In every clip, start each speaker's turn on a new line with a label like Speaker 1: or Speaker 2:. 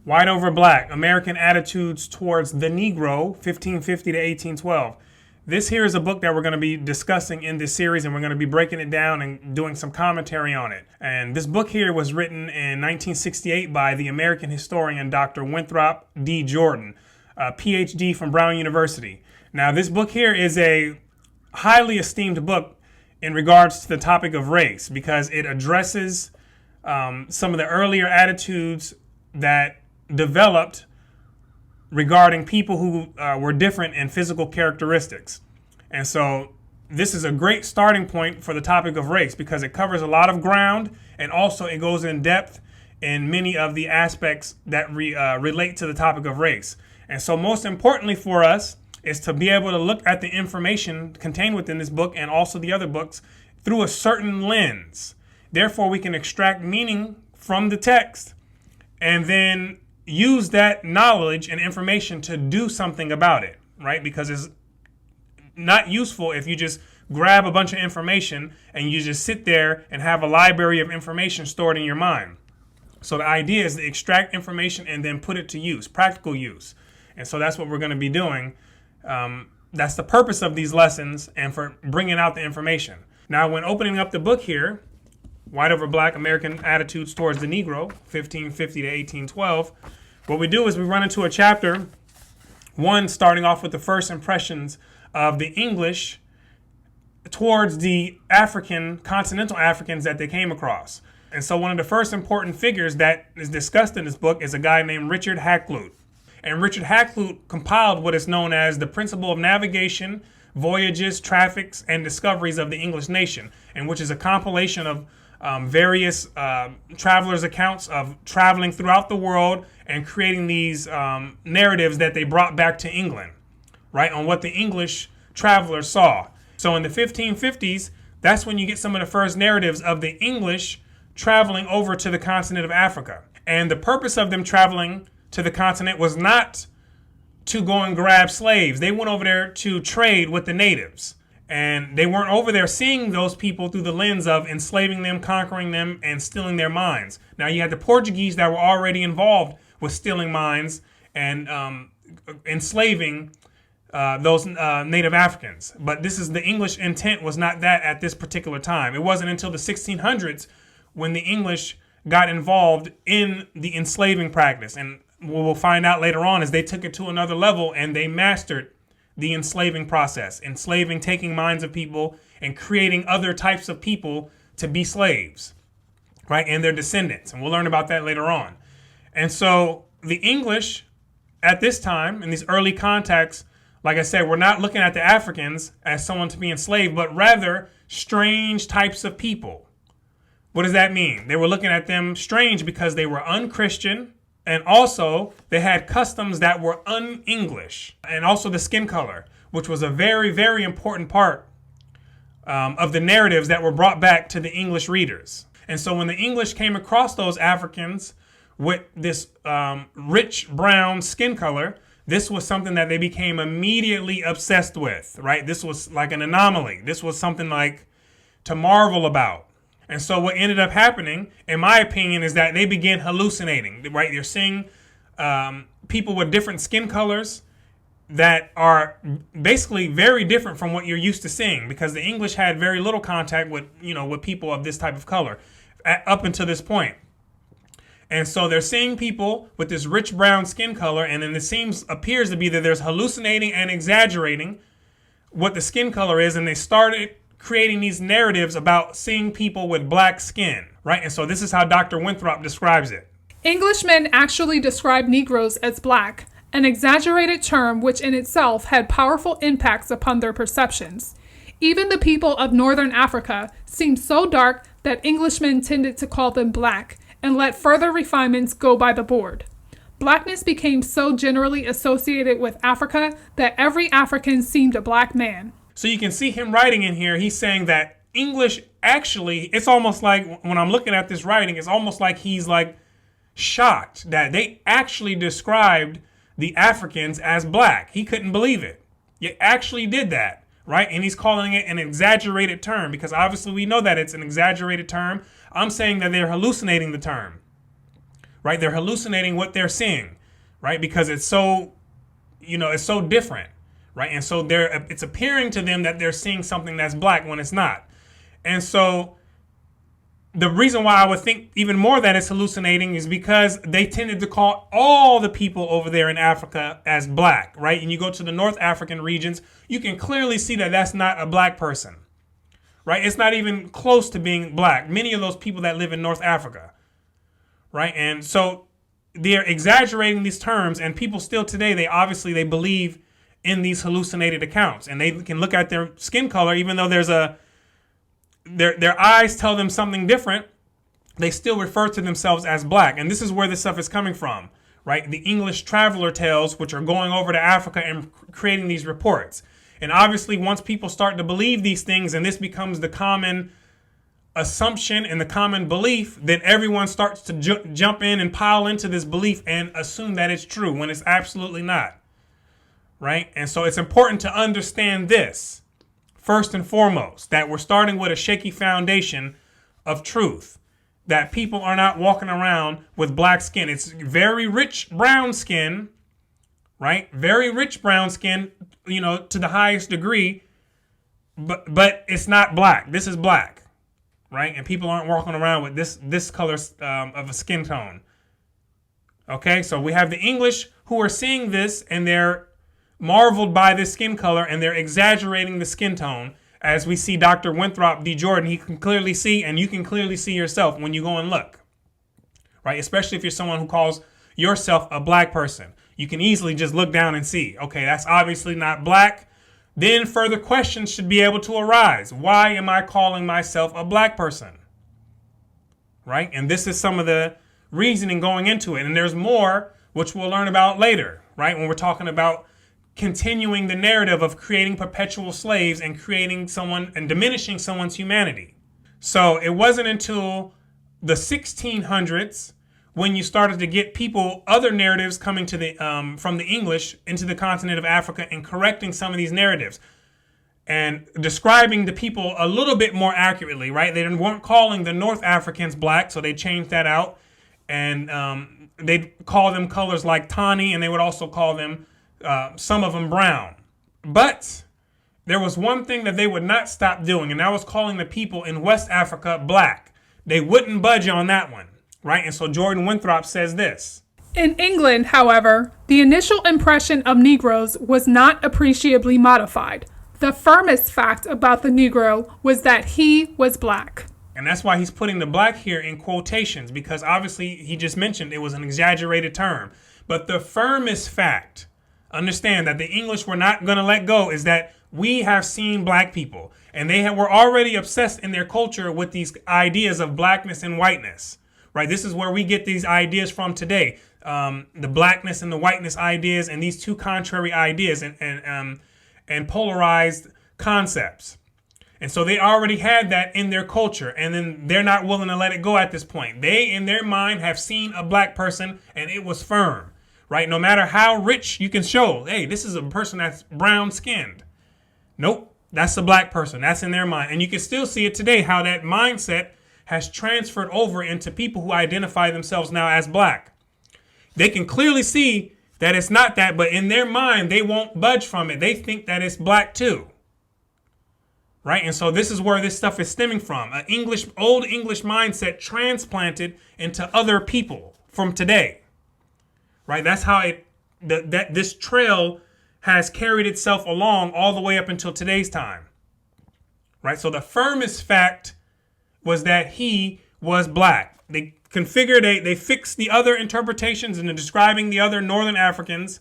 Speaker 1: White Over Black, American Attitudes Towards the Negro, 1550 to 1812. This here is a book that we're going to be discussing in this series, and we're going to be breaking it down and doing some commentary on it. And this book here was written in 1968 by the American historian Dr. Winthrop D. Jordan, a PhD from Brown University. Now, this book here is a highly esteemed book in regards to the topic of race because it addresses some of the earlier attitudes that developed regarding people who were different in physical characteristics. And so this is a great starting point for the topic of race because it covers a lot of ground, and also it goes in depth in many of the aspects that relate to the topic of race. And so most importantly for us is to be able to look at the information contained within this book and also the other books through a certain lens. Therefore, we can extract meaning from the text and then use that knowledge and information to do something about it, right? Because it's not useful if you just grab a bunch of information and you just sit there and have a library of information stored in your mind. So the idea is to extract information and then put it to use, practical use. And so that's what we're going to be doing. That's the purpose of these lessons and for bringing out the information. Now, when opening up the book here, White Over Black, American Attitudes Towards the Negro, 1550 to 1812. What we do is we run into a chapter, one starting off with the first impressions of the English towards the continental Africans that they came across. And so one of the first important figures that is discussed in this book is a guy named Richard Hakluyt. And Richard Hakluyt compiled what is known as the Principle of Navigation, Voyages, Traffics, and Discoveries of the English Nation, and which is a compilation of various travelers' accounts of traveling throughout the world and creating these narratives that they brought back to England, right, on what the English travelers saw. So in the 1550s, that's when you get some of the first narratives of the English traveling over to the continent of Africa. And the purpose of them traveling to the continent was not to go and grab slaves. They went over there to trade with the natives. And they weren't over there seeing those people through the lens of enslaving them, conquering them, and stealing their minds. Now, you had the Portuguese that were already involved with stealing minds and enslaving those native Africans. But this is the English intent was not that at this particular time. It wasn't until the 1600s when the English got involved in the enslaving practice. And what we'll find out later on is they took it to another level and they mastered the enslaving process, enslaving, taking minds of people and creating other types of people to be slaves, right? And their descendants. And we'll learn about that later on. And so the English at this time, in these early contacts, like I said, we're not looking at the Africans as someone to be enslaved, but rather strange types of people. What does that mean? They were looking at them strange because they were unchristian. And also, they had customs that were un-English. And also the skin color, which was a very, very important part of the narratives that were brought back to the English readers. And so when the English came across those Africans with this rich brown skin color, this was something that they became immediately obsessed with, right? This was like an anomaly. This was something like to marvel about. And so what ended up happening, in my opinion, is that they began hallucinating, right? They're seeing people with different skin colors that are basically very different from what you're used to seeing because the English had very little contact with, with people of this type of color up until this point. And so they're seeing people with this rich brown skin color, and then it appears to be that there's hallucinating and exaggerating what the skin color is, and they started creating these narratives about seeing people with black skin, right? And so this is how Dr. Winthrop describes it.
Speaker 2: Englishmen actually described Negroes as black, an exaggerated term which in itself had powerful impacts upon their perceptions. Even the people of Northern Africa seemed so dark that Englishmen tended to call them black and let further refinements go by the board. Blackness became so generally associated with Africa that every African seemed a black man.
Speaker 1: So you can see him writing in here. He's saying that English actually, it's almost like when I'm looking at this writing, it's almost like he's like shocked that they actually described the Africans as black. He couldn't believe it. You actually did that, right? And he's calling it an exaggerated term because obviously we know that it's an exaggerated term. I'm saying that they're hallucinating the term, right? They're hallucinating what they're seeing, right? Because it's so, it's so different, right? And so it's appearing to them that they're seeing something that's black when it's not. And so the reason why I would think even more that it's hallucinating is because they tended to call all the people over there in Africa as black, right? And you go to the North African regions, you can clearly see that that's not a black person, right? It's not even close to being black. Many of those people that live in North Africa, right? And so they're exaggerating these terms, and people still today, they believe in these hallucinated accounts, and they can look at their skin color, even though their eyes tell them something different, they still refer to themselves as black. And this is where this stuff is coming from, right? The English traveler tales, which are going over to Africa and creating these reports. And obviously, once people start to believe these things and this becomes the common assumption and the common belief, then everyone starts to jump in and pile into this belief and assume that it's true when it's absolutely not, right? And so it's important to understand this. First and foremost, that we're starting with a shaky foundation of truth, that people are not walking around with black skin. It's very rich brown skin, right? Very rich brown skin, to the highest degree, but it's not black. This is black, right? And people aren't walking around with this color of a skin tone. Okay, so we have the English who are seeing this and they're marveled by this skin color, and they're exaggerating the skin tone. As we see Dr. Winthrop D. Jordan, he can clearly see, and you can clearly see yourself when you go and look, right? Especially if you're someone who calls yourself a black person. You can easily just look down and see, okay, that's obviously not black. Then further questions should be able to arise. Why am I calling myself a black person? Right? And this is some of the reasoning going into it. And there's more, which we'll learn about later, right? When we're talking about continuing the narrative of creating perpetual slaves and creating someone and diminishing someone's humanity. So it wasn't until the 1600s when you started to get other narratives coming to from the English into the continent of Africa and correcting some of these narratives and describing the people a little bit more accurately, right? They weren't calling the North Africans black, so they changed that out. And they'd call them colors like tawny, and they would also call them some of them brown. But there was one thing that they would not stop doing, and that was calling the people in West Africa black. They wouldn't budge on that one, right? And so Jordan Winthrop says this.
Speaker 2: In England, however, the initial impression of Negroes was not appreciably modified. The firmest fact about the Negro was that he was black.
Speaker 1: And that's why he's putting the black here in quotations, because obviously he just mentioned it was an exaggerated term. But the firmest fact, understand that the English were not going to let go, is that we have seen black people, and they were already obsessed in their culture with these ideas of blackness and whiteness, right? This is where we get these ideas from today, the blackness and the whiteness ideas, and these two contrary ideas and polarized concepts. And so they already had that in their culture, and then they're not willing to let it go at this point. They, in their mind, have seen a black person, and it was firm. Right? No matter how rich you can show, hey, this is a person that's brown skinned. Nope, that's a black person. That's in their mind. And you can still see it today, how that mindset has transferred over into people who identify themselves now as black. They can clearly see that it's not that, but in their mind, they won't budge from it. They think that it's black too. Right? And so this is where this stuff is stemming from. An old English mindset transplanted into other people from today. Right? That's how this trail has carried itself along all the way up until today's time. Right? So the firmest fact was that he was black. They they fixed the other interpretations and describing the other Northern Africans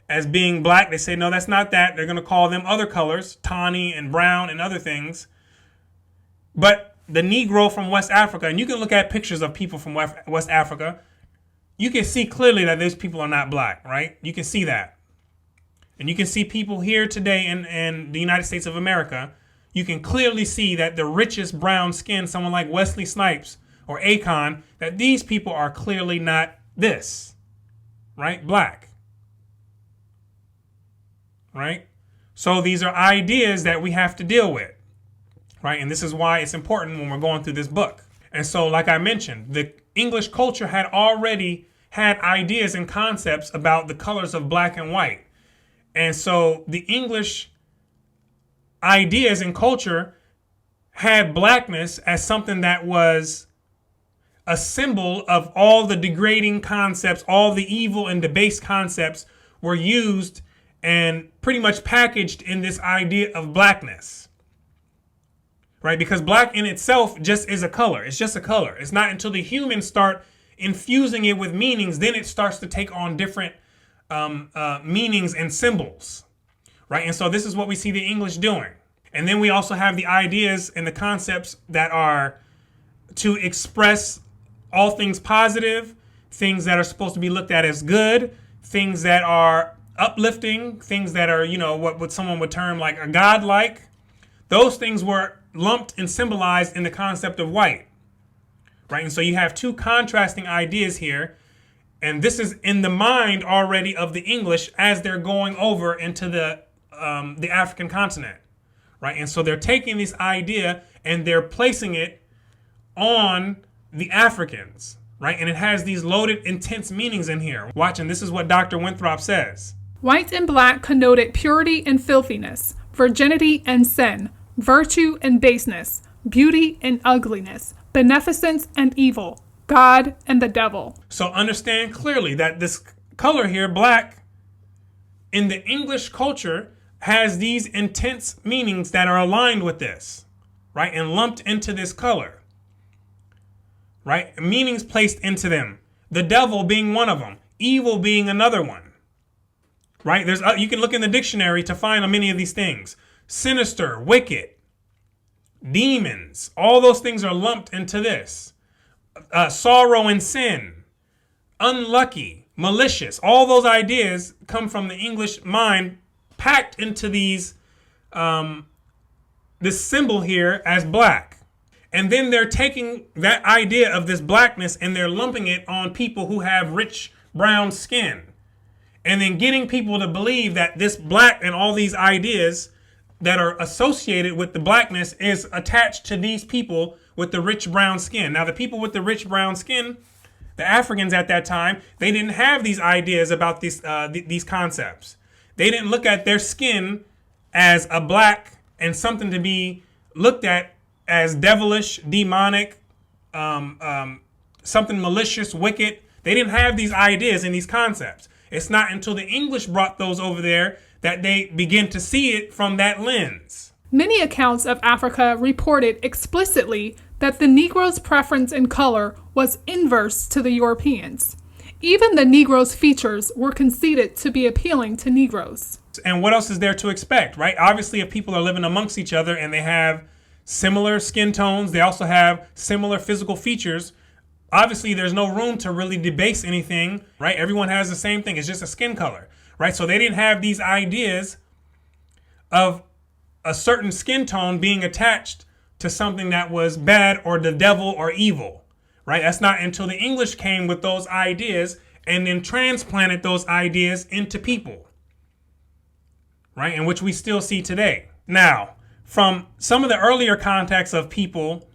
Speaker 1: as being black. They say, no, that's not that. They're going to call them other colors, tawny and brown and other things. But the Negro from West Africa, and you can look at pictures of people from West Africa, you can see clearly that those people are not black, right? You can see that. And you can see people here today in the United States of America. You can clearly see that the richest brown skin, someone like Wesley Snipes or Akon, that these people are clearly not this, right? Black. Right? So these are ideas that we have to deal with, right? And this is why it's important when we're going through this book. And so, like I mentioned, the English culture had already had ideas and concepts about the colors of black and white. And so the English ideas and culture had blackness as something that was a symbol of all the degrading concepts, all the evil and debased concepts were used and pretty much packaged in this idea of blackness. Right? Because black in itself just is a color. It's just a color. It's not until the humans start infusing it with meanings, then it starts to take on different meanings and symbols. Right? And so this is what we see the English doing. And then we also have the ideas and the concepts that are to express all things positive, things that are supposed to be looked at as good, things that are uplifting, things that are, what someone would term like a godlike. Those things were lumped and symbolized in the concept of white. Right? And so you have two contrasting ideas here. And this is in the mind already of the English as they're going over into the African continent. Right? And so they're taking this idea and they're placing it on the Africans. Right? And it has these loaded, intense meanings in here. Watch, and this is what Dr. Winthrop says.
Speaker 2: White and black connoted purity and filthiness, virginity and sin, virtue and baseness, beauty and ugliness, beneficence and evil, God and the devil.
Speaker 1: So understand clearly that this color here, black, in the English culture has these intense meanings that are aligned with this, right? And lumped into this color, right? Meanings placed into them. The devil being one of them, evil being another one, right? You can look in the dictionary to find many of these things. Sinister, wicked, demons, all those things are lumped into this. Sorrow and sin, unlucky, malicious, all those ideas come from the English mind packed into these, this symbol here as black. And then they're taking that idea of this blackness and they're lumping it on people who have rich brown skin. And then getting people to believe that this black and all these ideas that are associated with the blackness is attached to these people with the rich brown skin. Now, the people with the rich brown skin, the Africans at that time, they didn't have these ideas about these concepts. They didn't look at their skin as a black and something to be looked at as devilish, demonic, something malicious, wicked. They didn't have these ideas and these concepts. It's not until the English brought those over there that they begin to see it from that lens.
Speaker 2: Many accounts of Africa reported explicitly that the Negro's preference in color was inverse to the Europeans. Even the Negro's features were conceded to be appealing to Negroes.
Speaker 1: And what else is there to expect, right? Obviously, if people are living amongst each other and they have similar skin tones, they also have similar physical features, obviously there's no room to really debase anything, right? Everyone has the same thing. It's just a skin color, right? So they didn't have these ideas of a certain skin tone being attached to something that was bad or the devil or evil, right? That's not until the English came with those ideas and then transplanted those ideas into people, right? And which we still see today. Now, from some of the earlier contacts of people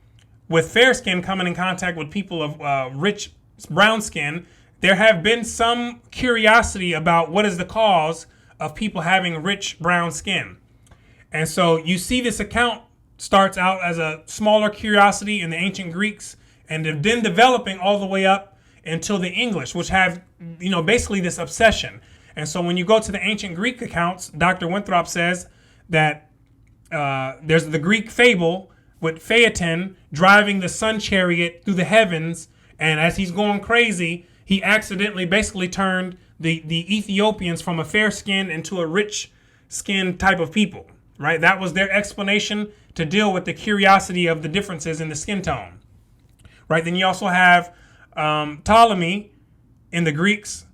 Speaker 1: with fair skin coming in contact with people of rich brown skin, there have been some curiosity about what is the cause of people having rich brown skin. And so you see this account starts out as a smaller curiosity in the ancient Greeks and then developing all the way up until the English, which have, basically this obsession. And so when you go to the ancient Greek accounts, Dr. Winthrop says that there's the Greek fable with Phaeton driving the sun chariot through the heavens. And as he's going crazy, he accidentally basically turned the Ethiopians from a fair skin into a rich skin type of people, right? That was their explanation to deal with the curiosity of the differences in the skin tone, right? Then you also have Ptolemy in the Greeks,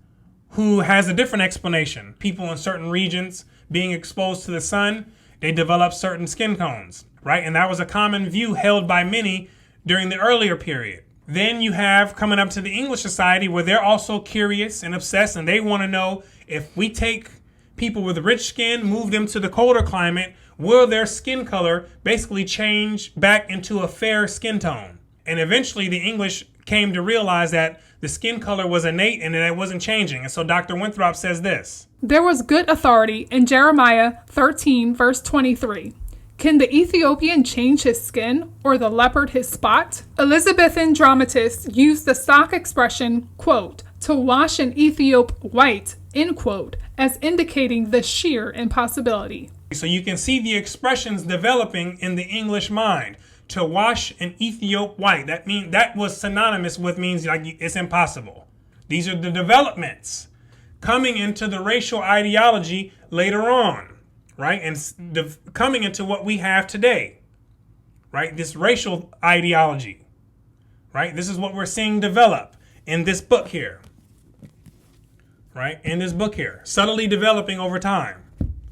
Speaker 1: who has a different explanation. People in certain regions being exposed to the sun, they develop certain skin tones, right? And that was a common view held by many during the earlier period. Then you have coming up to the English society where they're also curious and obsessed, and they want to know if we take people with rich skin, move them to the colder climate, will their skin color basically change back into a fair skin tone? And eventually the English came to realize that the skin color was innate and that it wasn't changing. And so Dr. Winthrop says this.
Speaker 2: There was good authority in Jeremiah 13, verse 23. Can the Ethiopian change his skin or the leopard his spot? Elizabethan dramatists used the stock expression, quote, to wash an Ethiop white, end quote, as indicating the sheer impossibility.
Speaker 1: So you can see the expressions developing in the English mind. To wash an Ethiop white, that was synonymous with means like it's impossible. These are the developments coming into the racial ideology later on, right? And coming into what we have today, right? This racial ideology, right? This is what we're seeing develop in this book here, right? In this book here, subtly developing over time.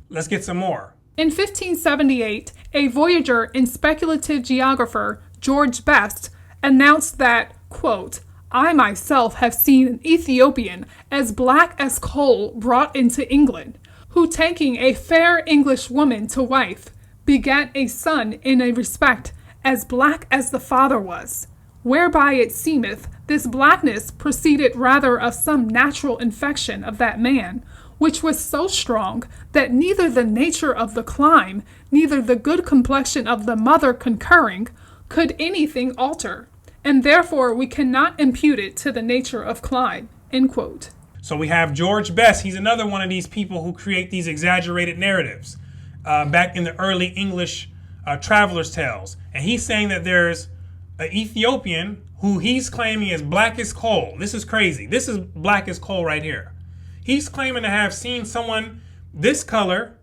Speaker 1: Let's get some more.
Speaker 2: In 1578, a voyager and speculative geographer, George Best, announced that, quote, I myself have seen an Ethiopian as black as coal brought into England, who taking a fair English woman to wife, begat a son in a respect as black as the father was, whereby it seemeth this blackness proceeded rather of some natural infection of that man, which was so strong that neither the nature of the clime, neither the good complexion of the mother concurring, could anything alter, and therefore we cannot impute it to the nature of clime, end quote.
Speaker 1: So we have George Best. He's another one of these people who create these exaggerated narratives back in the early English traveler's tales. And he's saying that there's an Ethiopian who he's claiming is black as coal. This is crazy. This is black as coal right here. He's claiming to have seen someone this color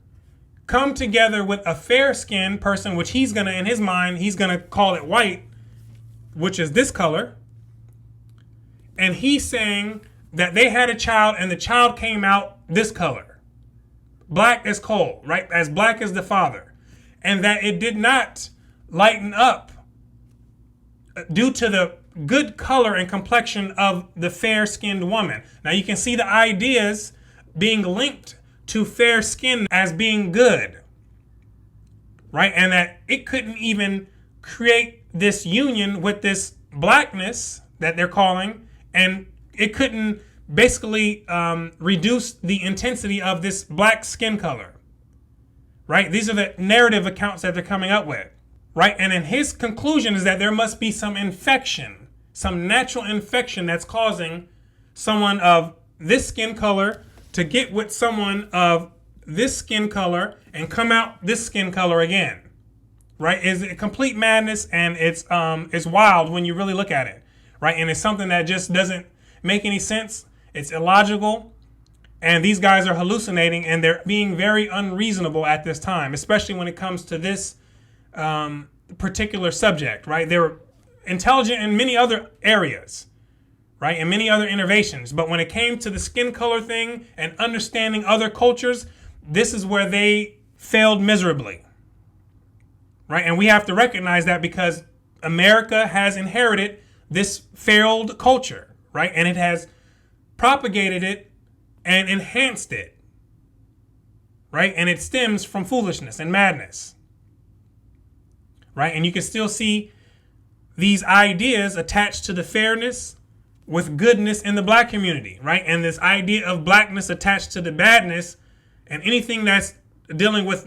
Speaker 1: come together with a fair-skinned person, which he's going to, in his mind, he's going to call it white, which is this color. And he's saying that they had a child and the child came out this color, black as coal, right? As black as the father. And that it did not lighten up due to the good color and complexion of the fair-skinned woman. Now you can see the ideas being linked to fair skin as being good, right? And that it couldn't even create this union with this blackness that they're calling, and it couldn't basically reduce the intensity of this black skin color, right? These are the narrative accounts that they're coming up with, right? And then his conclusion is that there must be some infection, some natural infection that's causing someone of this skin color to get with someone of this skin color and come out this skin color again, right? Is a complete madness, and it's wild when you really look at it, right? And it's something that just doesn't make any sense. It's illogical, and these guys are hallucinating, and they're being very unreasonable at this time, especially when it comes to this particular subject, right? They were intelligent in many other areas, right? And many other innovations. But when it came to the skin color thing and understanding other cultures, this is where they failed miserably, right? And we have to recognize that because America has inherited this failed culture, right? And it has propagated it and enhanced it, right? And it stems from foolishness and madness, right? And you can still see these ideas attached to the fairness with goodness in the black community, right? And this idea of blackness attached to the badness, and anything that's dealing with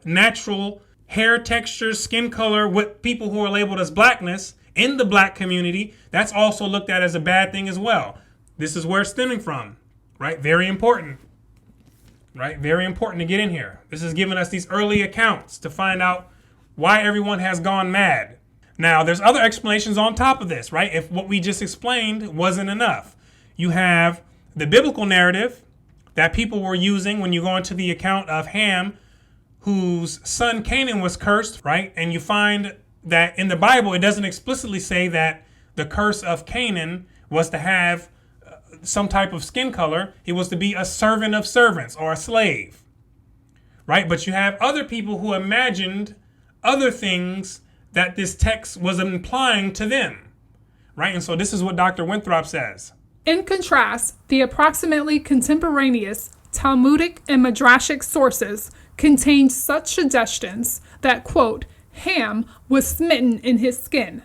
Speaker 1: natural hair texture, skin color, with people who are labeled as blackness in the black community, that's also looked at as a bad thing as well. This is where it's stemming from, right? Very important, right? Very important to get in here. This is giving us these early accounts to find out why everyone has gone mad. Now, there's other explanations on top of this, right? If what we just explained wasn't enough. You have the biblical narrative that people were using when you go into the account of Ham, whose son Canaan was cursed, right? And you find that in the Bible, it doesn't explicitly say that the curse of Canaan was to have some type of skin color. It was to be a servant of servants or a slave, right? But you have other people who imagined other things that this text was implying to them, right? And so this is what Dr. Winthrop says.
Speaker 2: In contrast, the approximately contemporaneous Talmudic and Midrashic sources contain such suggestions that, quote, Ham was smitten in his skin,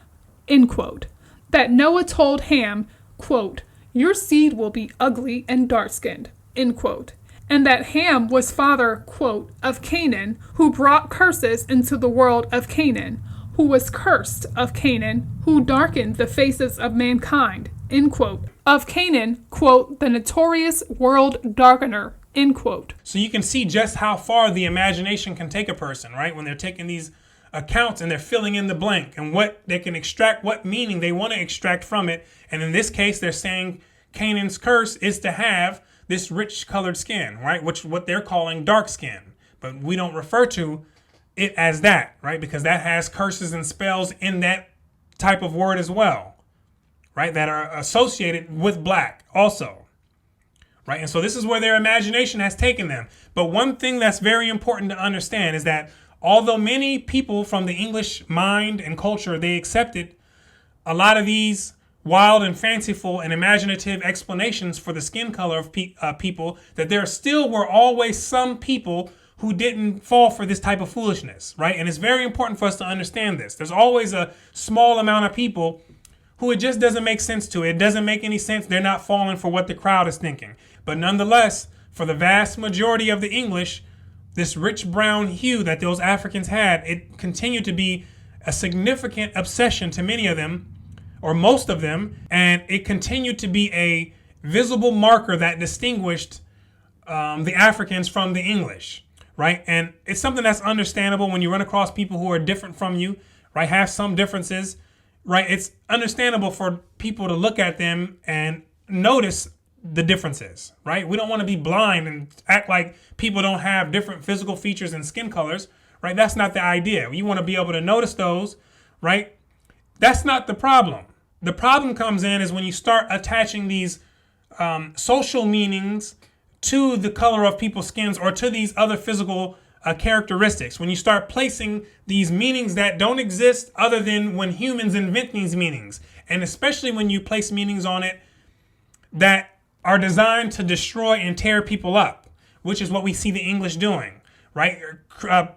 Speaker 2: end quote. That Noah told Ham, quote, "Your seed will be ugly and dark-skinned," end quote. And that Ham was father, quote, "of Canaan, who brought curses into the world of Canaan, who was cursed of Canaan, who darkened the faces of mankind," end quote. Of Canaan, quote, "the notorious world darkener," end quote.
Speaker 1: So you can see just how far the imagination can take a person, right? When they're taking these accounts and they're filling in the blank and what they can extract, what meaning they want to extract from it. And in this case, they're saying Canaan's curse is to have this rich colored skin, right? Which what they're calling dark skin. But we don't refer to it as that, right? Because that has curses and spells in that type of word as well, right? That are associated with black also, right? And so this is where their imagination has taken them. But one thing that's very important to understand is that although many people from the English mind and culture, they accepted a lot of these wild and fanciful and imaginative explanations for the skin color of people, that there still were always some people who didn't fall for this type of foolishness, right? And it's very important for us to understand this. There's always a small amount of people who it just doesn't make sense to. It doesn't make any sense. They're not falling for what the crowd is thinking. But nonetheless, for the vast majority of the English, this rich brown hue that those Africans had, it continued to be a significant obsession to many of them, or most of them, and it continued to be a visible marker that distinguished the Africans from the English, right? And it's something that's understandable when you run across people who are different from you, right? Have some differences, right? It's understandable for people to look at them and notice the differences, right? We don't want to be blind and act like people don't have different physical features and skin colors, right? That's not the idea. You want to be able to notice those, right? That's not the problem. The problem comes in is when you start attaching these social meanings to the color of people's skins or to these other physical characteristics. When you start placing these meanings that don't exist other than when humans invent these meanings. And especially when you place meanings on it that are designed to destroy and tear people up, which is what we see the English doing, right?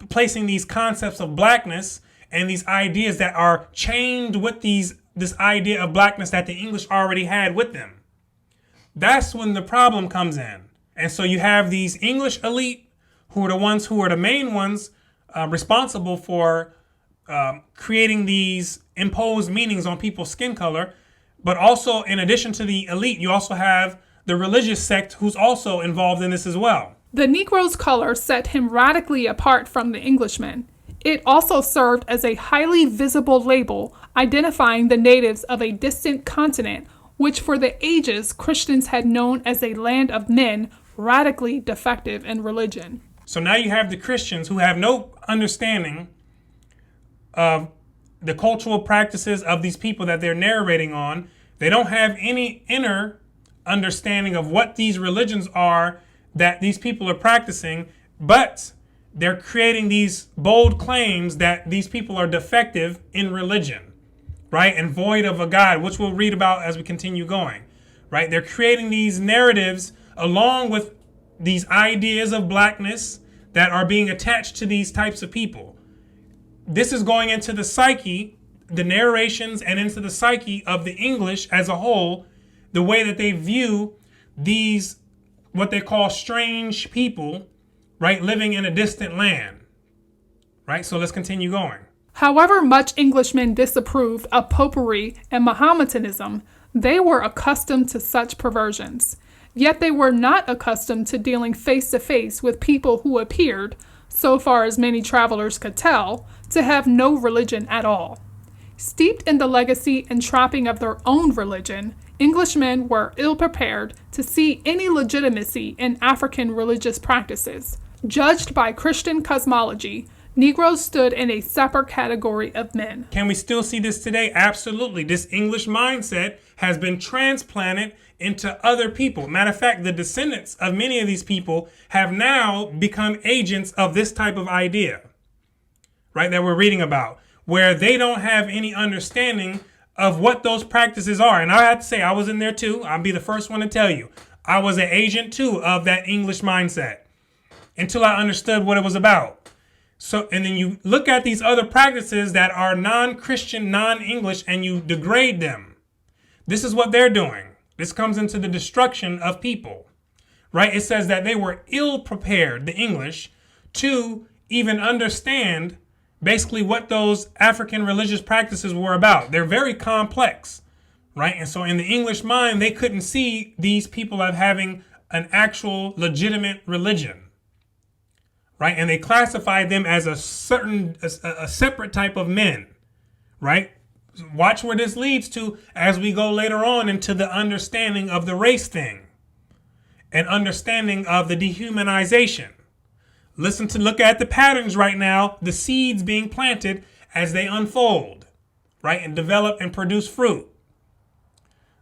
Speaker 1: Placing these concepts of blackness and these ideas that are chained with this idea of blackness that the English already had with them. That's when the problem comes in. And so you have these English elite who are the ones who are the main ones responsible for creating these imposed meanings on people's skin color. But also, in addition to the elite, you also have the religious sect who's also involved in this as well.
Speaker 2: The Negro's color set him radically apart from the Englishmen. It also served as a highly visible label identifying the natives of a distant continent, which for the ages Christians had known as a land of men radically defective in religion.
Speaker 1: So now you have the Christians who have no understanding of the cultural practices of these people that they're narrating on. They don't have any inner understanding of what these religions are that these people are practicing, but they're creating these bold claims that these people are defective in religion, right? And void of a God, which we'll read about as we continue going, right? They're creating these narratives along with these ideas of blackness that are being attached to these types of people. This is going into the psyche, the narrations, and into the psyche of the English as a whole, the way that they view these, what they call strange people, right, living in a distant land, right? So let's continue going.
Speaker 2: However much Englishmen disapproved of popery and Mahometanism, they were accustomed to such perversions. Yet they were not accustomed to dealing face to face with people who appeared, so far as many travelers could tell, to have no religion at all. Steeped in the legacy and trapping of their own religion, Englishmen were ill-prepared to see any legitimacy in African religious practices. Judged by Christian cosmology, Negroes stood in a separate category of men.
Speaker 1: Can we still see this today? Absolutely. This English mindset has been transplanted into other people. Matter of fact, the descendants of many of these people have now become agents of this type of idea, right, that we're reading about, where they don't have any understanding of what those practices are. And I have to say, I was in there too. I'll be the first one to tell you. I was an agent too of that English mindset until I understood what it was about. So, and then you look at these other practices that are non-Christian, non-English, and you degrade them. This is what they're doing. This comes into the destruction of people, right? It says that they were ill prepared, the English, to even understand basically what those African religious practices were about. They're very complex, right? And so in the English mind, they couldn't see these people as having an actual legitimate religion, right? And they classified them as a separate type of men, right? Watch where this leads to as we go later on into the understanding of the race thing and understanding of the dehumanization. Look at the patterns right now, the seeds being planted as they unfold, right? And develop and produce fruit.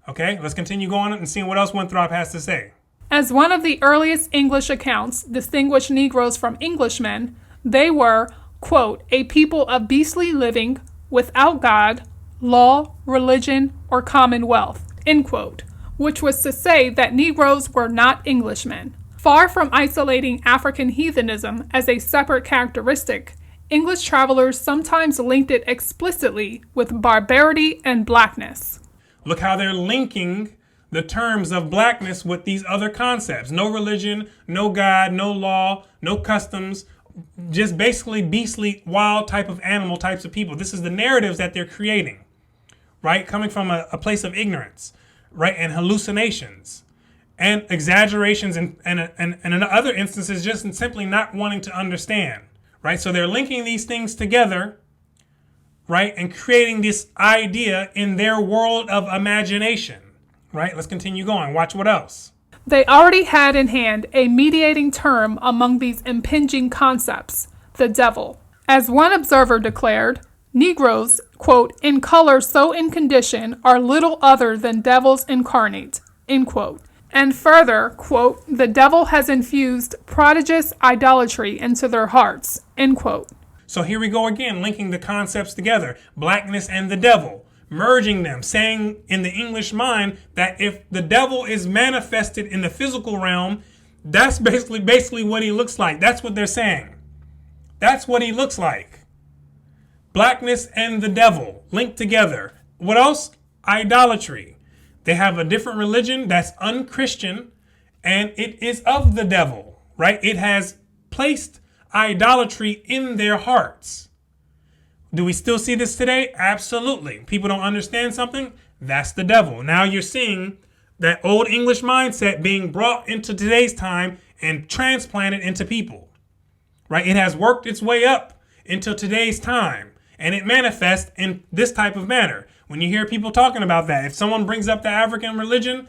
Speaker 1: Okay, let's continue going and seeing what else Winthrop has to say.
Speaker 2: As one of the earliest English accounts distinguished Negroes from Englishmen, they were, quote, a people of beastly living, without God, law, religion, or commonwealth, end quote, which was to say that Negroes were not Englishmen. Far from isolating African heathenism as a separate characteristic, English travelers sometimes linked it explicitly with barbarity and blackness.
Speaker 1: Look how they're linking the terms of blackness with these other concepts. No religion, no God, no law, no customs, just basically beastly, wild type of animal types of people. This is the narratives that they're creating, right? Coming from a place of ignorance, right? And hallucinations and exaggerations and in other instances, just simply not wanting to understand, right? So they're linking these things together, right? And creating this idea in their world of imagination, right? Let's continue going. Watch what else.
Speaker 2: They already had in hand a mediating term among these impinging concepts, the devil. As one observer declared, Negroes, quote, in color so in condition, are little other than devils incarnate, end quote. And further, quote, the devil has infused prodigious idolatry into their hearts, end quote.
Speaker 1: So here we go again, linking the concepts together, blackness and the devil, merging them, saying in the English mind that if the devil is manifested in the physical realm, that's basically what he looks like. That's what they're saying. That's what he looks like. Blackness and the devil linked together. What else? Idolatry. They have a different religion that's unchristian, and it is of the devil, right? It has placed idolatry in their hearts. Do we still see this today? Absolutely. People don't understand something? That's the devil. Now you're seeing that old English mindset being brought into today's time and transplanted into people, right? It has worked its way up into today's time, and it manifests in this type of manner. When you hear people talking about that, if someone brings up the African religion,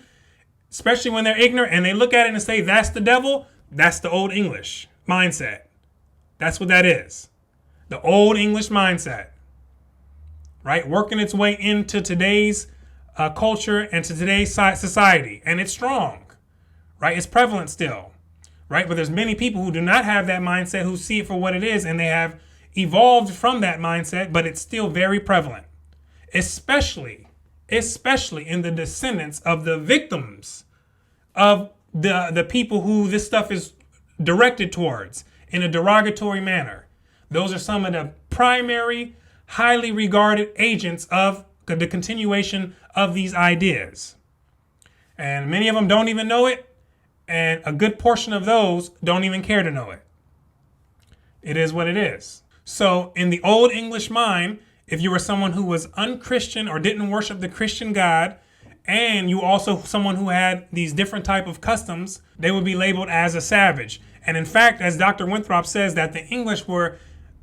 Speaker 1: especially when they're ignorant and they look at it and say, that's the devil, that's the old English mindset. That's what that is. The old English mindset, right? Working its way into today's culture and to today's society. And it's strong, right? It's prevalent still, right? But there's many people who do not have that mindset, who see it for what it is, and they have evolved from that mindset, but it's still very prevalent, especially in the descendants of the victims of the people who this stuff is directed towards in a derogatory manner. Those are some of the primary, highly regarded agents of the continuation of these ideas. And many of them don't even know it, and a good portion of those don't even care to know it. It is what it is. So in the old English mind, if you were someone who was unchristian or didn't worship the Christian God, and you also someone who had these different type of customs, they would be labeled as a savage. And in fact, as Dr. Winthrop says, that the English were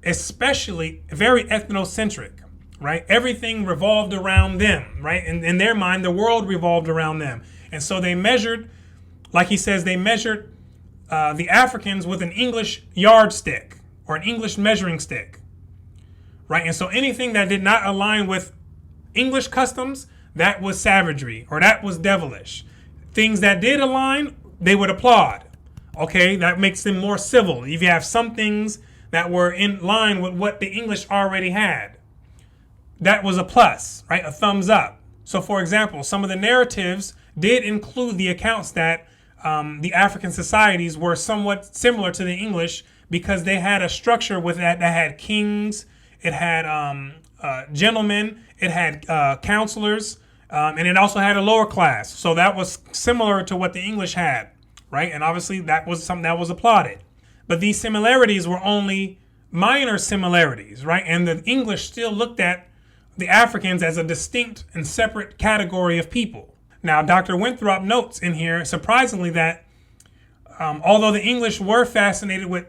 Speaker 1: especially very ethnocentric, right? Everything revolved around them, right? In their mind, the world revolved around them. And so they measured, like he says, they measured the Africans with an English yardstick or an English measuring stick, right? And so anything that did not align with English customs, that was savagery or that was devilish. Things that did align, they would applaud. Okay, that makes them more civil. If you have some things that were in line with what the English already had, that was a plus, right? A thumbs up. So for example, some of the narratives did include the accounts that the African societies were somewhat similar to the English because they had a structure with that had kings, it had gentlemen, it had counselors, And it also had a lower class. So that was similar to what the English had, right? And obviously that was something that was applauded. But these similarities were only minor similarities, right? And the English still looked at the Africans as a distinct and separate category of people. Now, Dr. Winthrop notes in here, surprisingly, that although the English were fascinated with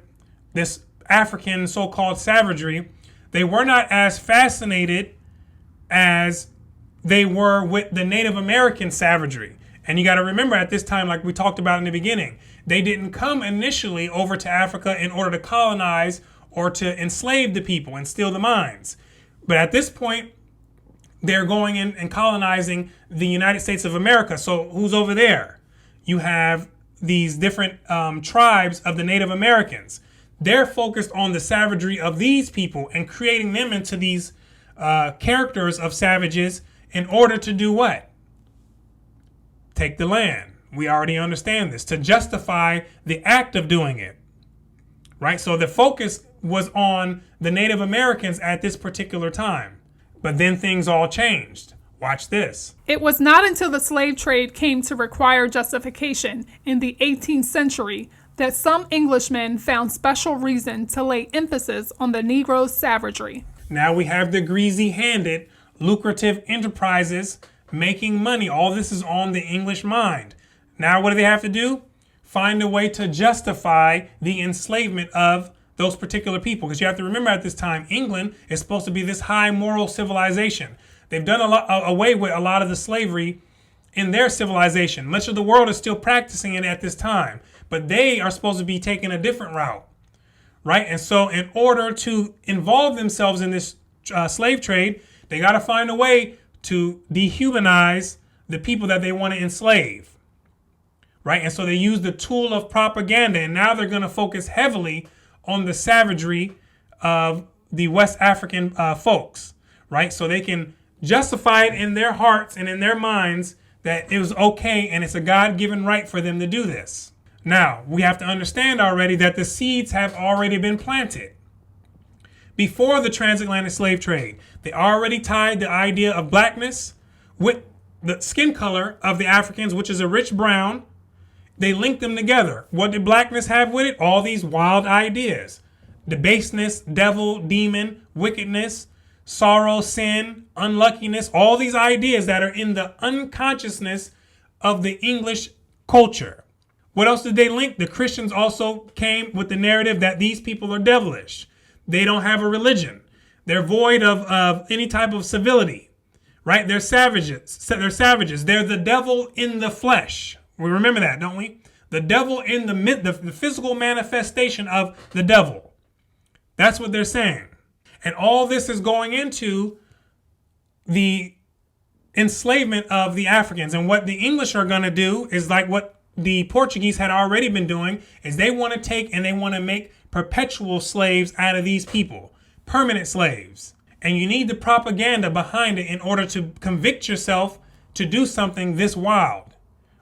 Speaker 1: this African so-called savagery, they were not as fascinated as they were with the Native American savagery. And you got to remember, at this time, like we talked about in the beginning, they didn't come initially over to Africa in order to colonize or to enslave the people and steal the mines. But at this point, they're going in and colonizing the United States of America. So who's over there? You have these different tribes of the Native Americans. They're focused on the savagery of these people and creating them into these characters of savages in order to do what? Take the land. We already understand this. To justify the act of doing it. Right? So the focus was on the Native Americans at this particular time. But then things all changed. Watch this.
Speaker 2: It was not until the slave trade came to require justification in the 18th century that some Englishmen found special reason to lay emphasis on the Negro's savagery.
Speaker 1: Now we have the greasy-handed, lucrative enterprises making money. All this is on the English mind. Now what do they have to do? Find a way to justify the enslavement of those particular people. Because you have to remember, at this time, England is supposed to be this high moral civilization. They've done away with a lot of the slavery in their civilization. Much of the world is still practicing it at this time. But they are supposed to be taking a different route. Right? And so in order to involve themselves in this slave trade, they got to find a way to dehumanize the people that they want to enslave. Right? And so they use the tool of propaganda. And now they're going to focus heavily on the savagery of the West African folks. Right? So they can justify it in their hearts and in their minds that it was okay and it's a God-given right for them to do this. Now, we have to understand already that the seeds have already been planted. Before the transatlantic slave trade, they already tied the idea of blackness with the skin color of the Africans, which is a rich brown. They linked them together. What did blackness have with it? All these wild ideas. The baseness, devil, demon, wickedness, sorrow, sin, unluckiness, all these ideas that are in the unconsciousness of the English culture. What else did they link? The Christians also came with the narrative that these people are devilish. They don't have a religion. They're void of any type of civility, right? They're savages. They're the devil in the flesh. We remember that, don't we? The devil in the physical manifestation of the devil. That's what they're saying. And all this is going into the enslavement of the Africans. And what the English are going to do is like what the Portuguese had already been doing, is they want to take and they want to make perpetual slaves out of these people, permanent slaves. And you need the propaganda behind it in order to convict yourself to do something this wild,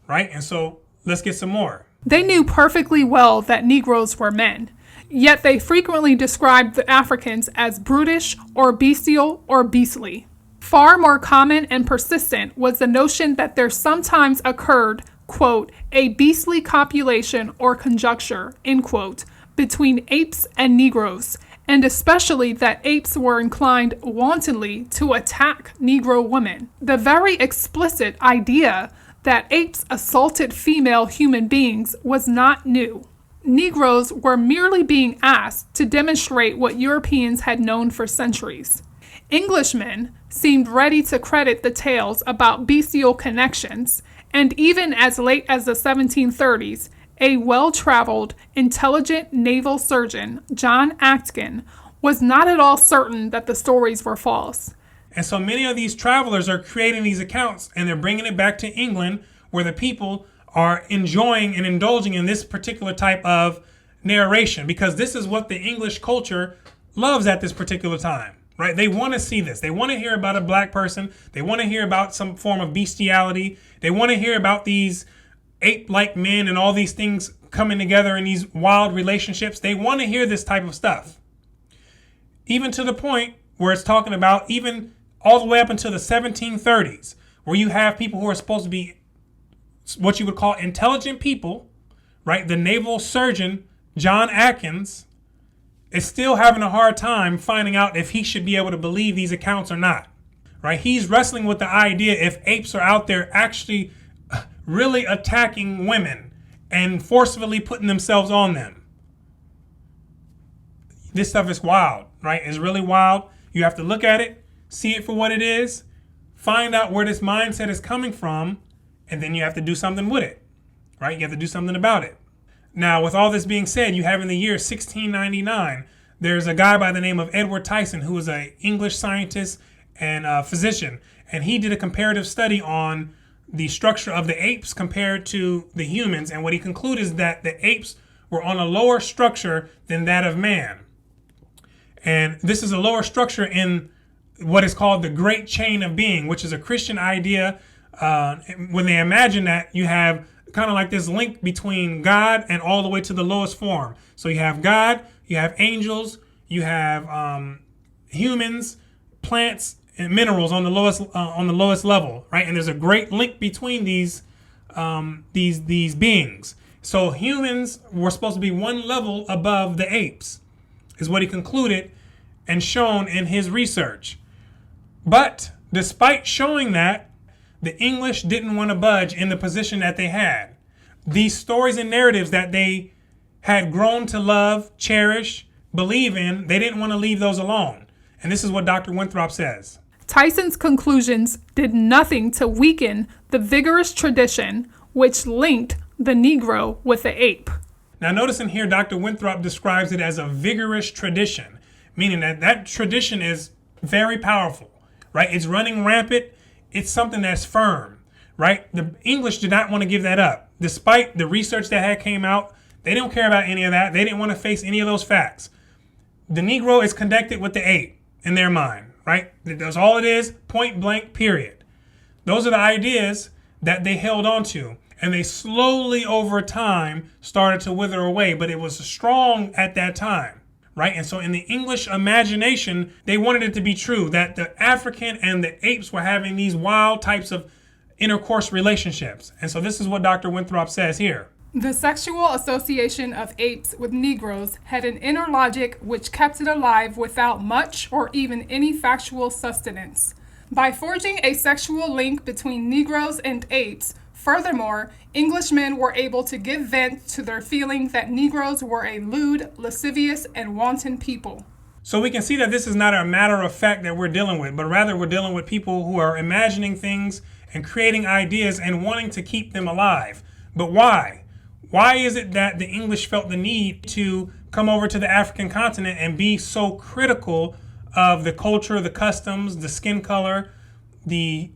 Speaker 1: right? And so let's get some more.
Speaker 2: They knew perfectly well that Negroes were men, yet they frequently described the Africans as brutish or bestial or beastly. Far more common and persistent was the notion that there sometimes occurred, quote, a beastly copulation or conjuncture, end quote, between apes and Negroes, and especially that apes were inclined wantonly to attack Negro women. The very explicit idea that apes assaulted female human beings was not new. Negroes were merely being asked to demonstrate what Europeans had known for centuries. Englishmen seemed ready to credit the tales about bestial connections, and even as late as the 1730s, a well-traveled, intelligent naval surgeon, John Atkin, was not at all certain that the stories were false.
Speaker 1: And so many of these travelers are creating these accounts and they're bringing it back to England, where the people are enjoying and indulging in this particular type of narration, because this is what the English culture loves at this particular time, right? They want to see this. They want to hear about a black person. They want to hear about some form of bestiality. They want to hear about these ape-like men and all these things coming together in these wild relationships. They want to hear this type of stuff. Even to the point where it's talking about even all the way up until the 1730s, where you have people who are supposed to be what you would call intelligent people, right? The naval surgeon, John Atkins, is still having a hard time finding out if he should be able to believe these accounts or not, right? He's wrestling with the idea if apes are out there actually really attacking women and forcefully putting themselves on them. This stuff is wild, right? It's really wild. You have to look at it, see it for what it is, find out where this mindset is coming from, and then you have to do something with it, right? You have to do something about it. Now, with all this being said, you have in the year 1699, there's a guy by the name of Edward Tyson, who was an English scientist and a physician, and he did a comparative study on the structure of the apes compared to the humans, and what he concluded is that the apes were on a lower structure than that of man. And this is a lower structure in what is called the Great Chain of Being, which is a Christian idea. When they imagine that you have kind of like this link between God and all the way to the lowest form. So you have God, you have angels, you have humans, plants, and minerals on the lowest level, right? And there's a great link between these beings. So humans were supposed to be one level above the apes, is what he concluded and shown in his research. But despite showing that, the English didn't want to budge in the position that they had. These stories and narratives that they had grown to love, cherish, believe in, they didn't want to leave those alone. And this is what Dr. Winthrop says.
Speaker 2: Tyson's conclusions did nothing to weaken the vigorous tradition which linked the Negro with the ape.
Speaker 1: Now notice in here, Dr. Winthrop describes it as a vigorous tradition, meaning that that tradition is very powerful, right? It's running rampant. It's something that's firm, right? The English did not want to give that up. Despite the research that had came out, they don't care about any of that. They didn't want to face any of those facts. The Negro is connected with the ape in their mind, right? That's all it is, point blank, period. Those are the ideas that they held on to. And they slowly over time started to wither away, but it was strong at that time, right? And so in the English imagination, they wanted it to be true that the African and the apes were having these wild types of intercourse relationships. And so this is what Dr. Winthrop says here.
Speaker 2: The sexual association of apes with Negroes had an inner logic which kept it alive without much or even any factual sustenance. By forging a sexual link between Negroes and apes, furthermore, Englishmen were able to give vent to their feeling that Negroes were a lewd, lascivious, and wanton people.
Speaker 1: So we can see that this is not a matter of fact that we're dealing with, but rather we're dealing with people who are imagining things and creating ideas and wanting to keep them alive. But why? Why is it that the English felt the need to come over to the African continent and be so critical of the culture, the customs, the skin color, the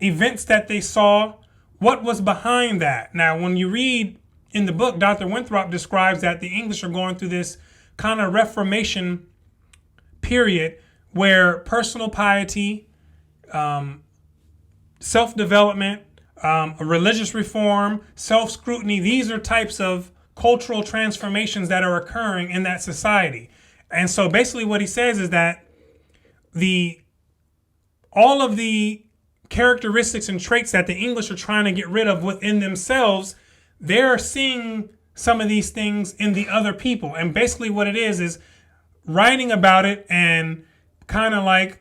Speaker 1: events that they saw? What was behind that? Now, when you read in the book, Dr. Winthrop describes that the English are going through this kind of Reformation period where personal piety, self-development, religious reform, self-scrutiny, these are types of cultural transformations that are occurring in that society. And so basically what he says is that all of the characteristics and traits that the English are trying to get rid of within themselves, they're seeing some of these things in the other people. And basically what it is writing about it and kind of like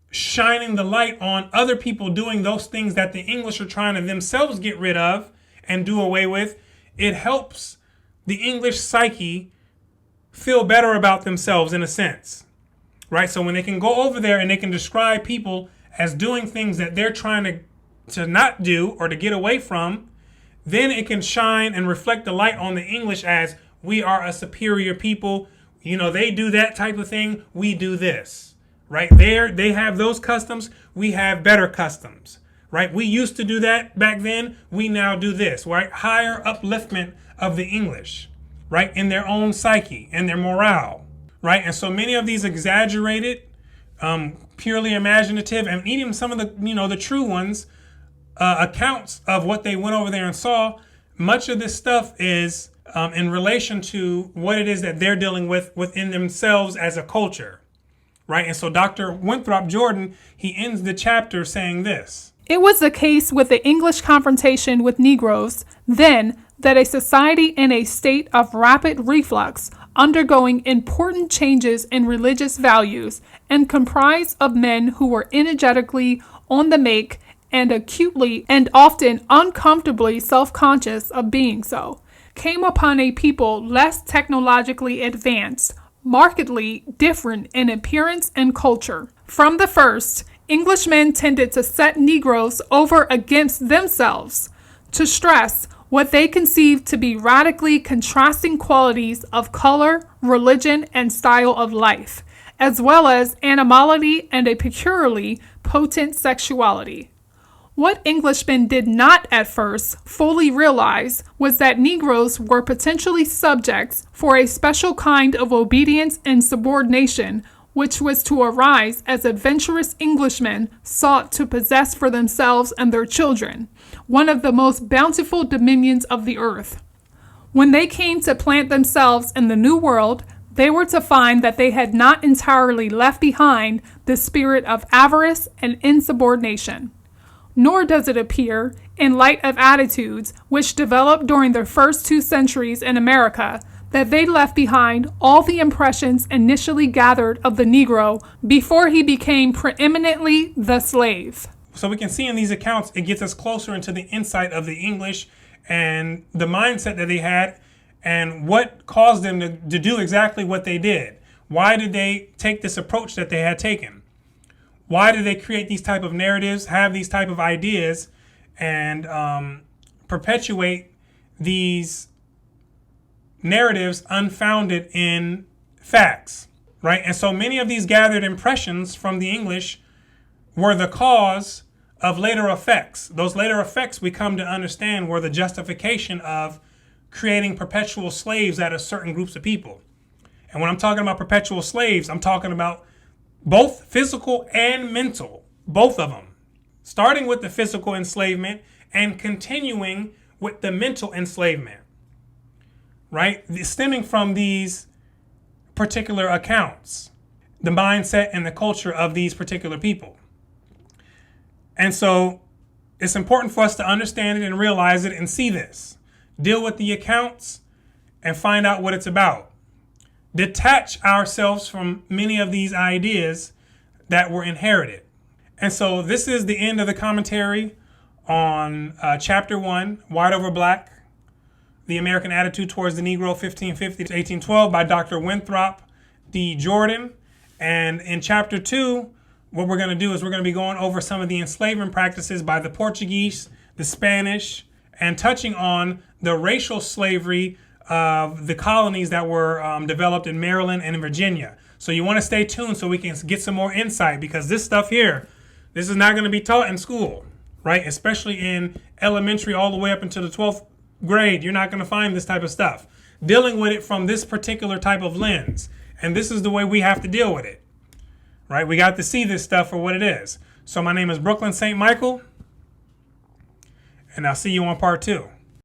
Speaker 1: shining the light on other people doing those things that the English are trying to themselves get rid of and do away with. It helps the English psyche feel better about themselves in a sense, right? So when they can go over there and they can describe people as doing things that they're trying to not do or to get away from, then it can shine and reflect the light on the English as we are a superior people. You know, they do that type of thing. We do this, right? They have those customs. We have better customs, right? We used to do that back then. We now do this, right? Higher upliftment of the English, right? In their own psyche and their morale, right? And so many of these exaggerated, purely imaginative, and even some of the true ones, accounts of what they went over there and saw, much of this stuff is in relation to what it is that they're dealing with within themselves as a culture, right? And so Dr. Winthrop Jordan, he ends the chapter saying this.
Speaker 2: It was the case with the English confrontation with Negroes then that a society in a state of rapid reflux, undergoing important changes in religious values, and comprised of men who were energetically on the make and acutely and often uncomfortably self-conscious of being so, came upon a people less technologically advanced, markedly different in appearance and culture. From the first, Englishmen tended to set Negroes over against themselves, to stress what they conceived to be radically contrasting qualities of color, religion, and style of life, as well as animality and a peculiarly potent sexuality. What Englishmen did not at first fully realize was that Negroes were potentially subjects for a special kind of obedience and subordination which was to arise as adventurous Englishmen sought to possess for themselves and their children one of the most bountiful dominions of the earth. When they came to plant themselves in the New World, they were to find that they had not entirely left behind the spirit of avarice and insubordination. Nor does it appear, in light of attitudes which developed during the first 2 centuries in America, that they left behind all the impressions initially gathered of the Negro before he became preeminently the slave.
Speaker 1: So we can see in these accounts, it gets us closer into the insight of the English and the mindset that they had and what caused them to do exactly what they did. Why did they take this approach that they had taken? Why did they create these type of narratives, have these type of ideas, and perpetuate these narratives unfounded in facts, right? And so many of these gathered impressions from the English were the cause of later effects. Those later effects we come to understand were the justification of creating perpetual slaves out of certain groups of people. And when I'm talking about perpetual slaves, I'm talking about both physical and mental, both of them, starting with the physical enslavement and continuing with the mental enslavement, right? Stemming from these particular accounts, the mindset and the culture of these particular people. And so it's important for us to understand it and realize it and see this. Deal with the accounts and find out what it's about. Detach ourselves from many of these ideas that were inherited. And so this is the end of the commentary on Chapter 1, White Over Black, The American Attitude Towards the Negro, 1550 to 1812 by Dr. Winthrop D. Jordan. And in Chapter 2, what we're going to do is we're going to be going over some of the enslavement practices by the Portuguese, the Spanish, and touching on the racial slavery of the colonies that were developed in Maryland and in Virginia. So you want to stay tuned so we can get some more insight, because this stuff here, this is not going to be taught in school, right? Especially in elementary all the way up into the 12th grade. You're not going to find this type of stuff. Dealing with it from this particular type of lens. And this is the way we have to deal with it, right? We got to see this stuff for what it is. So my name is Brooklyn St. Michael, and I'll see you on part 2.